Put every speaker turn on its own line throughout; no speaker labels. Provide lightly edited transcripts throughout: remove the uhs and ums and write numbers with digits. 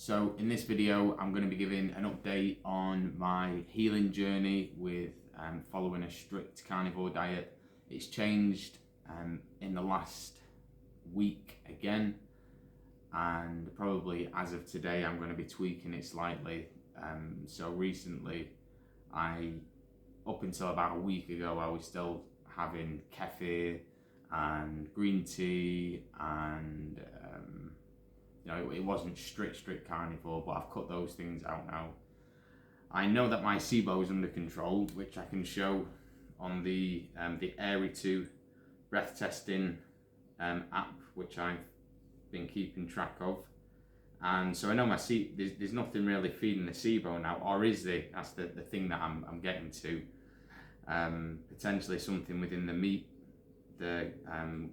So in this video, I'm going to be giving an update on my healing journey with following a strict carnivore diet. It's changed in the last week again, and probably as of today, I'm going to be tweaking it slightly. So recently, up until about a week ago, I was still having kefir and green tea and it wasn't strict carnivore, but I've cut those things out now. I know that my SIBO is under control, which I can show on the Airy 2 breath testing app, which I've been keeping track of. And so I know there's nothing really feeding the SIBO now, or is there? That's the thing that I'm getting to. Potentially something within the meat, the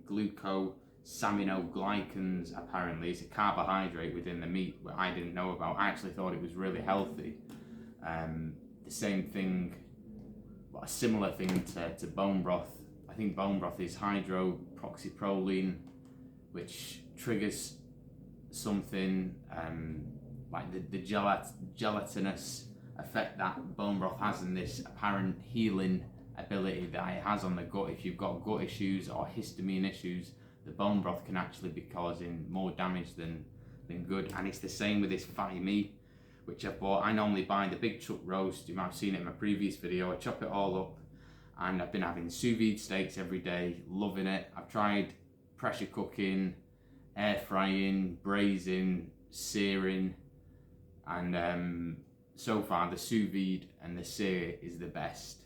glucosaminoglycans apparently is a carbohydrate within the meat that I didn't know about. I actually thought it was really healthy. The same thing, a similar thing to bone broth. I think bone broth is hydroxyproline, which triggers something like the gelatinous effect that bone broth has, and this apparent healing ability that it has on the gut. If you've got gut issues or histamine issues, the bone broth can actually be causing more damage than good. And it's the same with this fatty meat, which I've bought. I normally buy the big chuck roast. You might have seen it in my previous video. I chop it all up, and I've been having sous vide steaks every day, loving it. I've tried pressure cooking, air frying, braising, searing, and so far the sous vide and the sear is the best,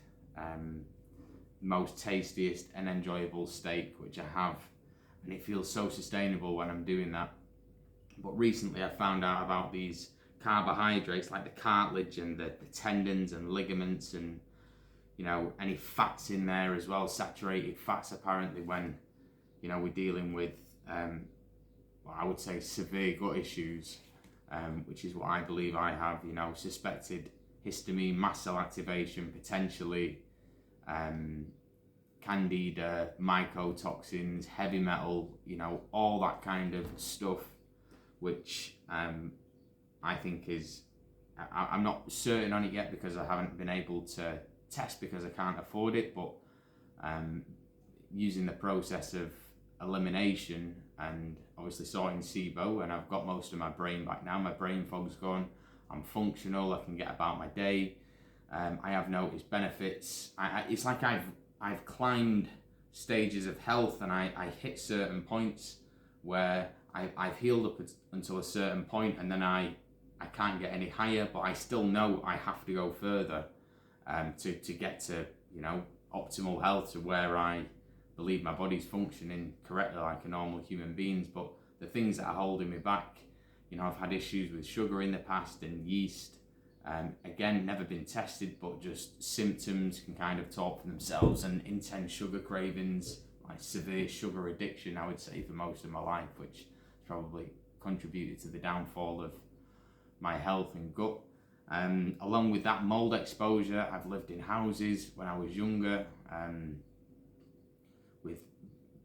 most tastiest and enjoyable steak which I have, and it feels so sustainable when I'm doing that. But recently I found out about these carbohydrates like the cartilage and the tendons and ligaments, and any fats in there as well, saturated fats apparently, when we're dealing with I would say severe gut issues, which is what I believe I have. Suspected histamine, mast cell activation, potentially candida, mycotoxins, heavy metal, all that kind of stuff, which I think is, I'm not certain on it yet because I haven't been able to test because I can't afford it, but using the process of elimination and obviously sorting SIBO, and I've got most of my brain back now. My brain fog's gone. I'm functional. I can get about my day. I have noticed benefits. It's like I've climbed stages of health, and I hit certain points where I've healed up until a certain point, and then I can't get any higher, but I still know I have to go further to get to optimal health, to where I believe my body's functioning correctly like a normal human being's. But the things that are holding me back, I've had issues with sugar in the past and yeast. Again, never been tested, but just symptoms can kind of talk for themselves, and intense sugar cravings, like severe sugar addiction, I would say, for most of my life, which probably contributed to the downfall of my health and gut. Along with that, mold exposure. I've lived in houses when I was younger with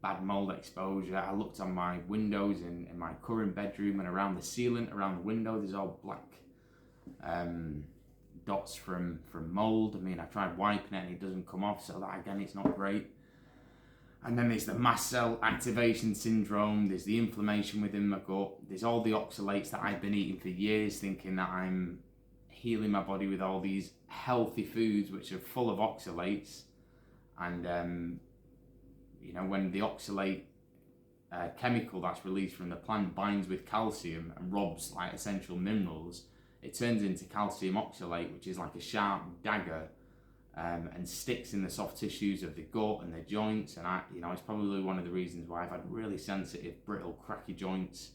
bad mold exposure. I looked on my windows in my current bedroom, and around the ceiling, around the window, there's all black dots from mold. I mean, I tried wiping it and it doesn't come off, so that again, it's not great. And then there's the mast cell activation syndrome, there's the inflammation within my gut, there's all the oxalates that I've been eating for years, thinking that I'm healing my body with all these healthy foods which are full of oxalates. And when the oxalate chemical that's released from the plant binds with calcium and robs like essential minerals, it turns into calcium oxalate, which is like a sharp dagger, and sticks in the soft tissues of the gut and the joints. And it's probably one of the reasons why I've had really sensitive, brittle, cracky joints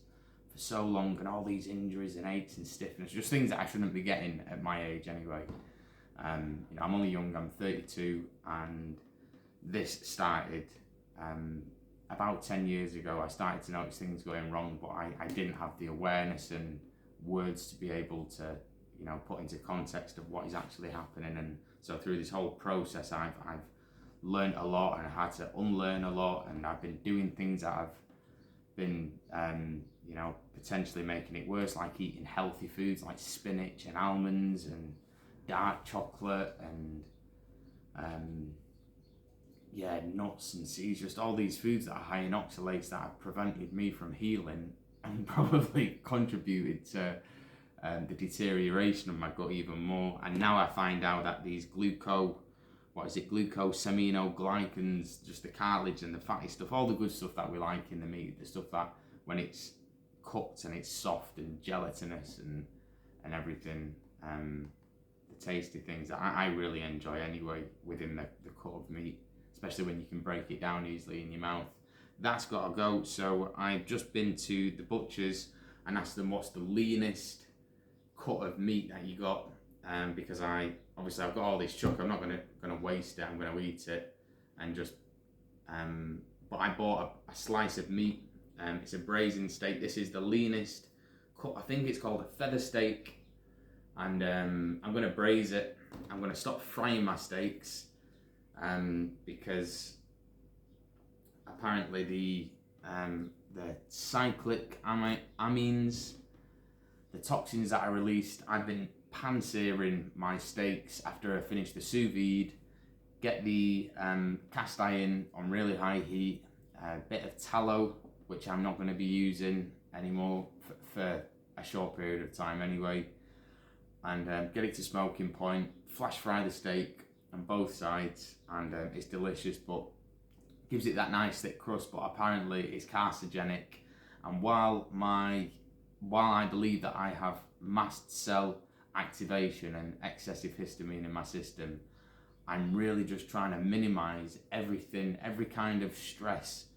for so long, and all these injuries and aches and stiffness, just things that I shouldn't be getting at my age anyway. I'm only young, I'm 32, and this started about 10 years ago. I started to notice things going wrong, but I didn't have the awareness and words to be able to put into context of what is actually happening. And so through this whole process, I've learned a lot, and I had to unlearn a lot, and I've been doing things that I've been potentially making it worse, like eating healthy foods like spinach and almonds and dark chocolate and nuts and seeds, just all these foods that are high in oxalates that have prevented me from healing and probably contributed to the deterioration of my gut even more. And now I find out that these glucosaminoglycans, just the cartilage and the fatty stuff, all the good stuff that we like in the meat, the stuff that when it's cooked and it's soft and gelatinous and everything, the tasty things that I really enjoy anyway within the cut of meat, especially when you can break it down easily in your mouth. That's got to go. So I've just been to the butcher's and asked them what's the leanest cut of meat that you got, because I've got all this chuck. I'm not gonna waste it. I'm gonna eat it, and just but I bought a slice of meat. It's a braising steak. This is the leanest cut. I think it's called a feather steak, and I'm gonna braise it. I'm gonna stop frying my steaks, because apparently the cyclic amines, the toxins that are released, I've been pan-searing my steaks after I finish the sous vide, get the cast iron on really high heat, a bit of tallow, which I'm not going to be using anymore for a short period of time anyway, and get it to smoking point, flash fry the steak on both sides, and it's delicious, but gives it that nice thick crust, but apparently it's carcinogenic. And while I believe that I have mast cell activation and excessive histamine in my system, I'm really just trying to minimize everything, every kind of stress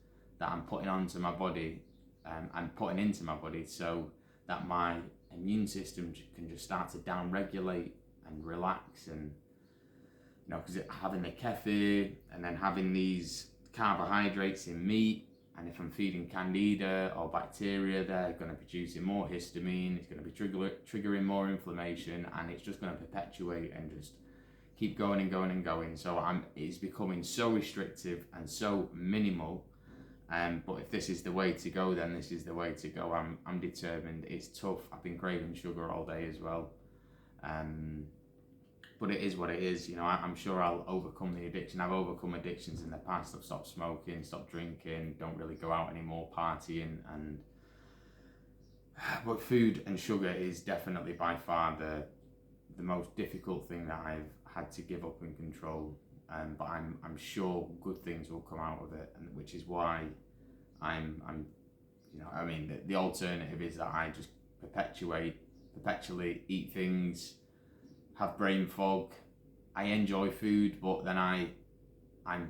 that I'm putting onto my body and putting into my body, so that my immune system can just start to down-regulate and relax. And because having the kefir and then having these carbohydrates in meat, and if I'm feeding candida or bacteria, they're going to be producing more histamine. It's going to be triggering more inflammation, and it's just going to perpetuate and just keep going and going and going. So it's becoming so restrictive and so minimal. But if this is the way to go, then this is the way to go. I'm determined. It's tough. I've been craving sugar all day as well. But it is what it is. I'm sure I'll overcome the addiction. I've overcome addictions in the past. I've stopped smoking, stopped drinking, don't really go out anymore, partying, but food and sugar is definitely by far the most difficult thing that I've had to give up and control. But I'm sure good things will come out of it, and which is why the alternative is that I just perpetually eat things, have brain fog. I enjoy food, but then I'm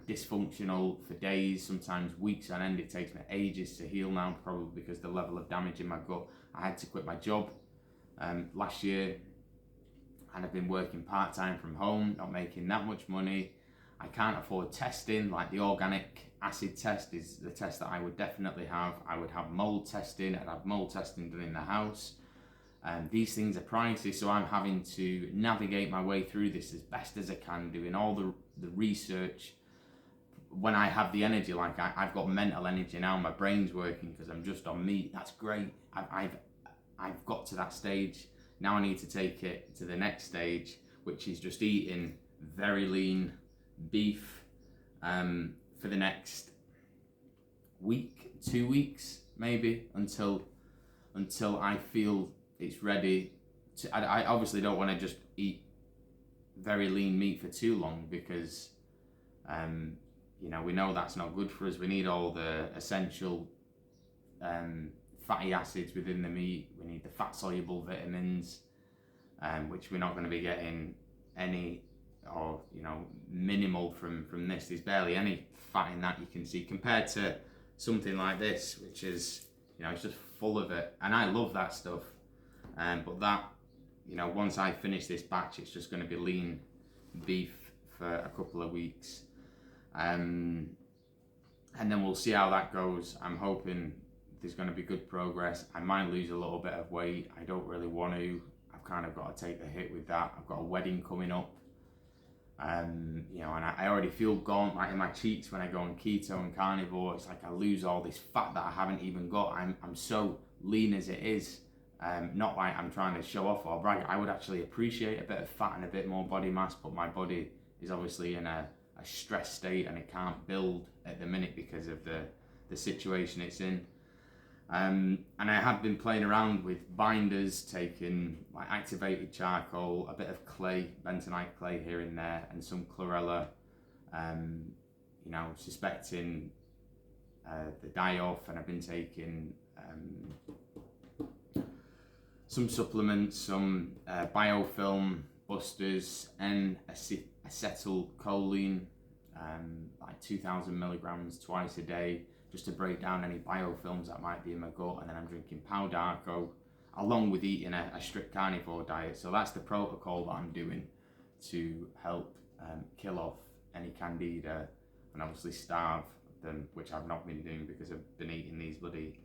dysfunctional for days, sometimes weeks on end. It takes me ages to heal now, probably because the level of damage in my gut. I had to quit my job last year, and I've been working part-time from home, not making that much money. I can't afford testing, like the organic acid test is the test that I would definitely have. I would have mold testing. I'd have mold testing done in the house. These things are pricey, so I'm having to navigate my way through this as best as I can, doing all the research. When I have the energy, like I've got mental energy now, my brain's working because I'm just on meat. That's great. I've got to that stage. Now I need to take it to the next stage, which is just eating very lean beef for the next week, 2 weeks maybe, until I feel it's ready to. I obviously don't want to just eat very lean meat for too long, because we know that's not good for us. We need all the essential fatty acids within the meat. We need the fat soluble vitamins, which we're not going to be getting any, or minimal from this. There's barely any fat in that you can see, compared to something like this, which is it's just full of it, and I love that stuff. But that, once I finish this batch, it's just going to be lean beef for a couple of weeks, and then we'll see how that goes. I'm hoping there's going to be good progress. I might lose a little bit of weight. I don't really want to. I've kind of got to take the hit with that. I've got a wedding coming up, and I already feel gaunt, like in my cheeks when I go on keto and carnivore. It's like I lose all this fat that I haven't even got. I'm so lean as it is, not like I'm trying to show off or brag. I would actually appreciate a bit of fat and a bit more body mass, but my body is obviously in a stress state and it can't build at the minute because of the situation it's in. And I have been playing around with binders, taking like activated charcoal, a bit of clay, bentonite clay here and there, and some chlorella, you know, suspecting the die-off, and I've been taking some supplements, some biofilm busters, and acetylcholine, like 2,000 milligrams twice a day, just to break down any biofilms that might be in my gut. And then I'm drinking Powdarco, along with eating a strict carnivore diet. So that's the protocol that I'm doing to help kill off any candida and obviously starve them, which I've not been doing because I've been eating these bloody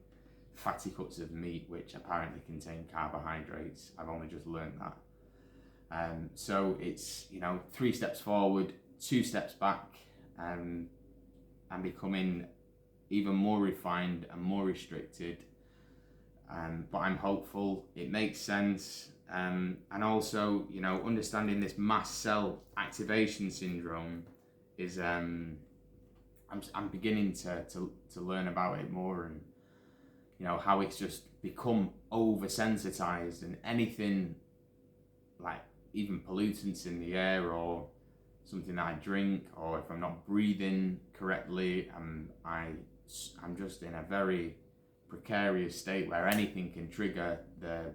fatty cuts of meat which apparently contain carbohydrates. I've only just learned that. So it's, you know, 3 steps forward, 2 steps back, and becoming even more refined and more restricted. But I'm hopeful, it makes sense. And also, you know, understanding this mast cell activation syndrome is, I'm beginning to learn about it more, and you know, how it's just become oversensitized, and anything like even pollutants in the air or something that I drink, or if I'm not breathing correctly, I'm just in a very precarious state where anything can trigger the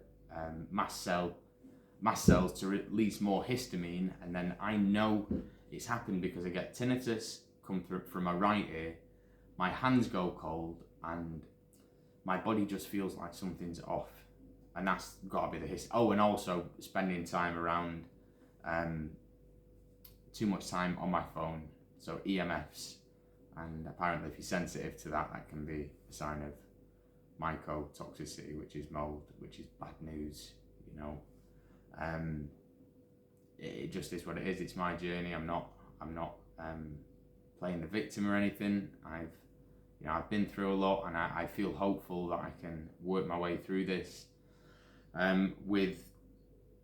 mast cells to release more histamine, and then I know it's happened because I get tinnitus come through from my right ear, my hands go cold, and my body just feels like something's off, and that's got to be the histamine. Oh, and also spending time around too much time on my phone, so EMFs, and apparently if you're sensitive to that, that can be a sign of mycotoxicity, which is mold, which is bad news, you know. It just is what it is. It's my journey. I'm not playing the victim or anything. I've been through a lot, and I feel hopeful that I can work my way through this with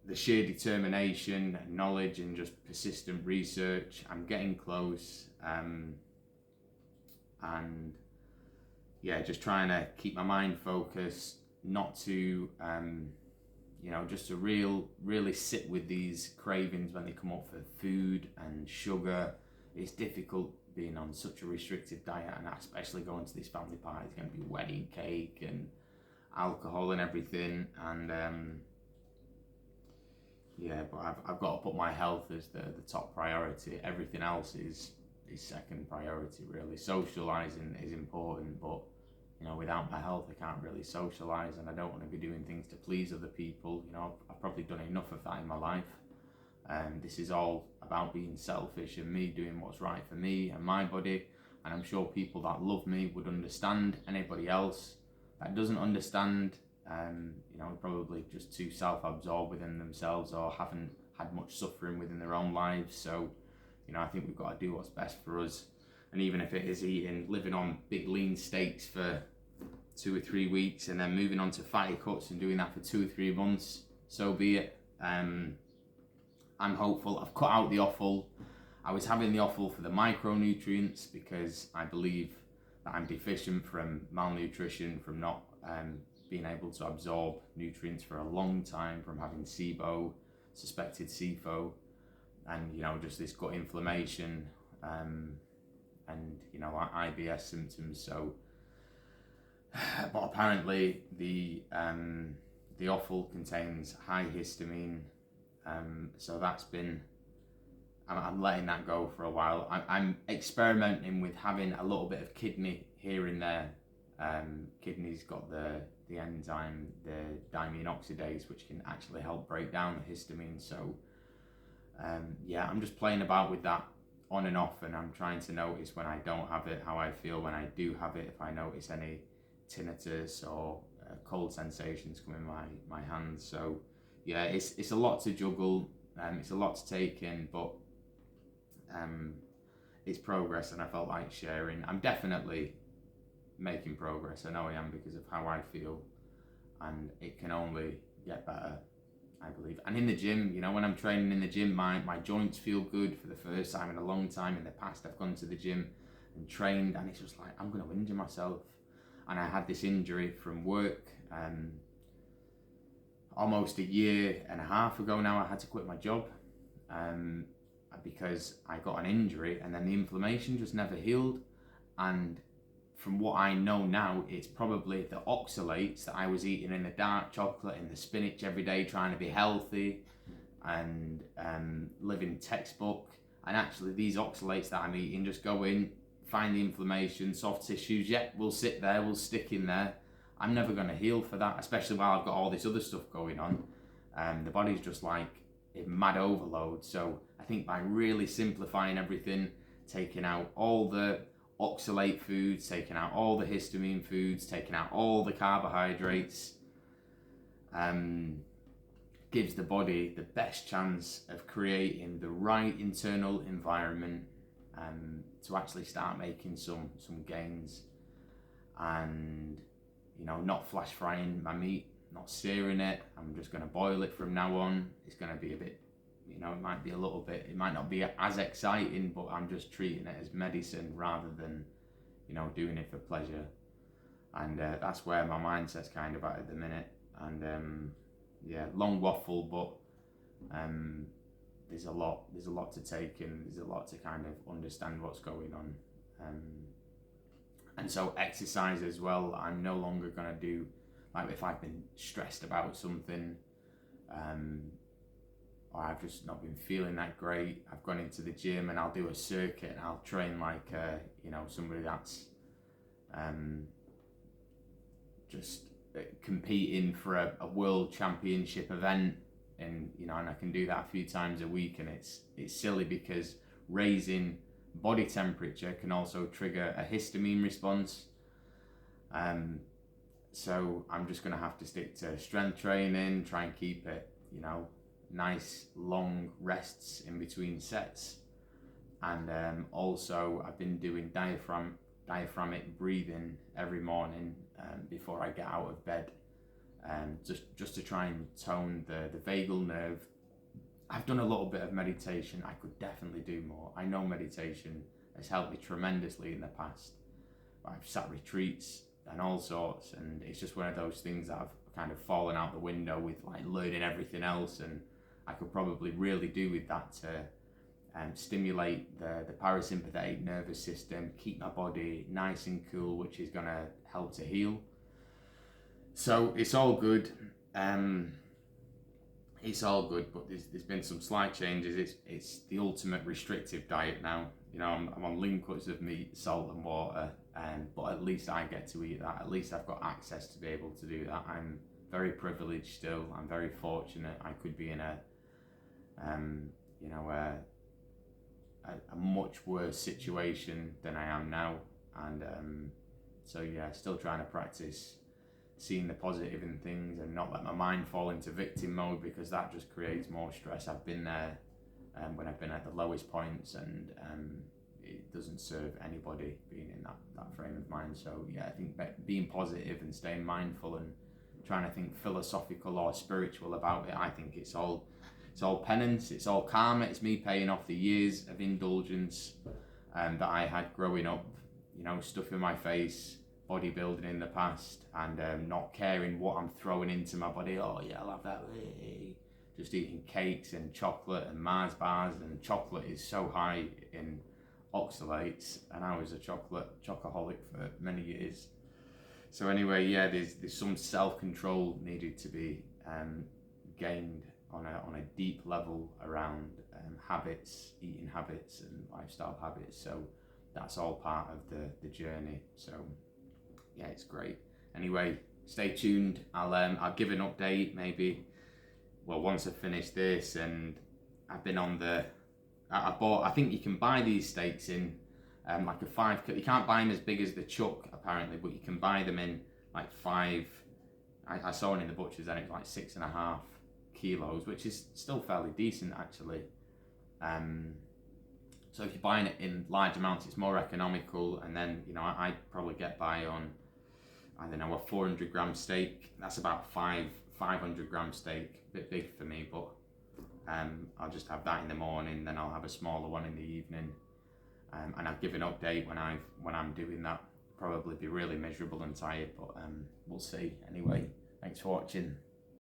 the sheer determination and knowledge and just persistent research. I'm getting close, and yeah, just trying to keep my mind focused, not to just to really sit with these cravings when they come up for food and sugar. It's difficult being on such a restrictive diet, and especially going to this family party. It's going to be wedding cake and alcohol and everything, and but I've got to put my health as the top priority. Everything else is second priority, really. Socializing is important, but you know, without my health, I can't really socialize, and I don't want to be doing things to please other people. You know, I've probably done enough of that in my life. This is all about being selfish and me doing what's right for me and my body. And I'm sure people that love me would understand. Anybody else that doesn't understand, probably just too self-absorbed within themselves, or haven't had much suffering within their own lives. So, you know, I think we've got to do what's best for us. And even if it is living on big lean steaks for 2 or 3 weeks, and then moving on to fatty cuts and doing that for 2 or 3 months, so be it. I'm hopeful. I've cut out the offal. I was having the offal for the micronutrients because I believe that I'm deficient from malnutrition, from not being able to absorb nutrients for a long time, from having SIBO, suspected SIFO, and just this gut inflammation, and IBS symptoms. So, but apparently the offal contains high histamine. So that's been, I'm letting that go for a while. I'm experimenting with having a little bit of kidney here and there. Kidney's got the enzyme, the diamine oxidase, which can actually help break down the histamine. So I'm just playing about with that on and off, and I'm trying to notice when I don't have it, how I feel when I do have it, if I notice any tinnitus or cold sensations come in my hands. So yeah, it's a lot to juggle, it's a lot to take in, but it's progress, and I felt like sharing. I'm definitely making progress. I know I am, because of how I feel. and it can only get better, I believe. And in the gym, you know, when I'm training in the gym, my joints feel good for the first time in a long time. In the past, I've gone to the gym and trained, and it's just like, I'm going to injure myself. And I had this injury from work almost a year and a half ago now. I had to quit my job because I got an injury, and then the inflammation just never healed. And from what I know now, it's probably the oxalates that I was eating in the dark chocolate, in the spinach every day, trying to be healthy and living textbook. And actually these oxalates that I'm eating just go in, find the inflammation, soft tissues, we'll sit there, we'll stick in there. I'm never going to heal for that, especially while I've got all this other stuff going on. The body's just like in mad overload. So I think by really simplifying everything, taking out all the oxalate foods, taking out all the histamine foods, taking out all the carbohydrates, gives the body the best chance of creating the right internal environment to actually start making some gains. And, you know, not flash frying my meat, not searing it. I'm just going to boil it from now on. It's going to be a bit, you know, it might be a little bit, it might not be as exciting, but I'm just treating it as medicine rather than, you know, doing it for pleasure. And that's where my mindset's kind of at the minute. And long waffle, but there's a lot to take in. There's a lot to kind of understand what's going on. And so exercise as well, I'm no longer going to do, like if I've been stressed about something, or I've just not been feeling that great, I've gone into the gym and I'll do a circuit and I'll train like, you know, somebody that's just competing for a world championship event, and, you know, and I can do that a few times a week, and it's silly because raising body temperature can also trigger a histamine response. So I'm just going to have to stick to strength training, try and keep it, you know, nice long rests in between sets. And also I've been doing diaphragmatic breathing every morning before I get out of bed, just to try and tone the vagal nerve. I've done a little bit of meditation. I could definitely do more. I know meditation has helped me tremendously in the past. I've sat retreats and all sorts, and it's just one of those things that I've kind of fallen out the window with, like learning everything else, and I could probably really do with that to stimulate the parasympathetic nervous system, keep my body nice and cool, which is going to help to heal. So it's all good. It's all good, but there's been some slight changes. It's the ultimate restrictive diet now. You know, I'm on lean cuts of meat, salt and water, but at least I get to eat that. At least I've got access to be able to do that. I'm very privileged still. I'm very fortunate. I could be in a much worse situation than I am now. And still trying to practice seeing the positive in things and not let my mind fall into victim mode, because that just creates more stress. I've been there when I've been at the lowest points, and it doesn't serve anybody being in that frame of mind. So yeah, I think being positive and staying mindful and trying to think philosophical or spiritual about it, I think it's all penance, it's all karma. It's me paying off the years of indulgence that I had growing up, you know, stuff in my face, bodybuilding in the past, and not caring what I'm throwing into my body. Oh yeah, I'll have that. Just eating cakes and chocolate and Mars bars, and chocolate is so high in oxalates, and I was a chocoholic for many years. So anyway, yeah, there's some self-control needed to be gained on a deep level around habits, eating habits and lifestyle habits. So that's all part of the journey. So yeah, it's great. Anyway, stay tuned. I'll give an update maybe, well, once I've finished this. And I've been on I think you can buy these steaks in like a 5 kilo. You can't buy them as big as the chuck apparently, but you can buy them in like 5. I saw one in the butcher's and it's like 6.5 kilos, which is still fairly decent actually. So if you're buying it in large amounts, it's more economical. And then, you know, I probably get by on, I don't know, a 400 gram steak. That's about 500 gram steak. A bit big for me, but I'll just have that in the morning. Then I'll have a smaller one in the evening, and I'll give an update when I'm doing that. Probably be really miserable and tired, but we'll see. Anyway, thanks for watching.